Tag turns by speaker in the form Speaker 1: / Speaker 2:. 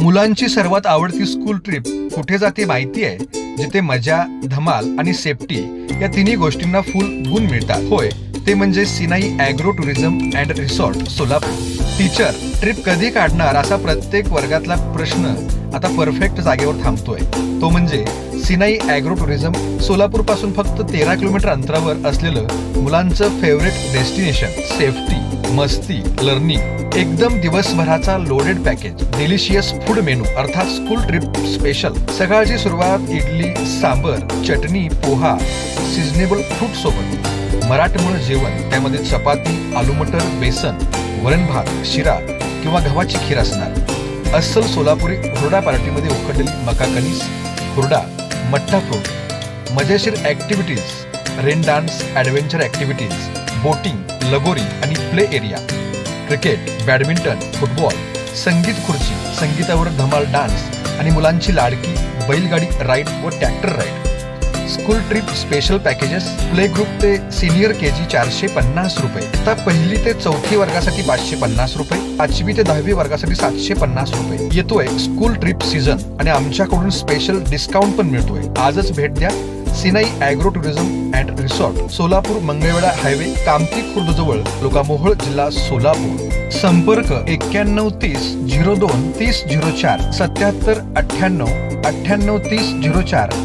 Speaker 1: मुलांची सर्वात आवडती स्कूल ट्रिप कुठे जाते माहिती आहे? जिथे मजा, धमाल आणि सेफ्टी या तिन्ही गोष्टींना फुल गुण मिळतात. होय, ते म्हणजे Sinai agro tourism and resort Solapur. Teacher, trip कधी काढणार असा प्रत्येक वर्गातला प्रश्न आता परफेक्ट जागेवर थांबतोय. तो म्हणजे सिनाई ॲग्रो टुरिझम. सोलापूर पासून फक्त 13 किलोमीटर अंतरावर असलेलं मुलांचं फेवरेट डेस्टिनेशन. सेफ्टी, मस्ती, लर्निंग, एकदम दिवसभराचा loaded package. Delicious food menu अर्थात स्कूल ट्रिप स्पेशल. सकाळची सुरुवात इडली, सांबर, चटणी, पोहा, सिजनेबल फ्रूट सोबत. मराठमोळं जेवण, त्यामध्ये चपाती, आलू मटर, बेसन, वरण भात, शिरा किंवा गव्हाची खीर असणार. अस्सल सोलापुरी हुरडा पार्टीमध्ये उकडलेली मका कणीस, हुरडा, मठ्ठा फ्रूट. मजेशीर activities, rain dance, adventure activities, boating, लगोरी आणि play area. Cricket, badminton, football, संगीत खुर्ची, संगीतावर धमाल डान्स आणि मुलांची लाडकी बैलगाडी राईड व tractor ride. School trip special packages. Play group ते सिनियर केजी 450 रुपये. आता 1ली ते 4थी वर्गासाठी 550 रुपये. 5वी ते 10वी वर्गासाठी 750 रुपये. येतोय स्कूल ट्रिप सीझन आणि आमच्याकडून स्पेशल डिस्काउंट पण मिळतोय. आजच भेट द्या Sinai agro tourism and resort, Solapur Mangalwedha highway, Kamathi Khurd जवळ, लोकामोहोळ, जिल्हा सोलापूर. संपर्क 91 30 02 30 04, 77 98 98 30 04.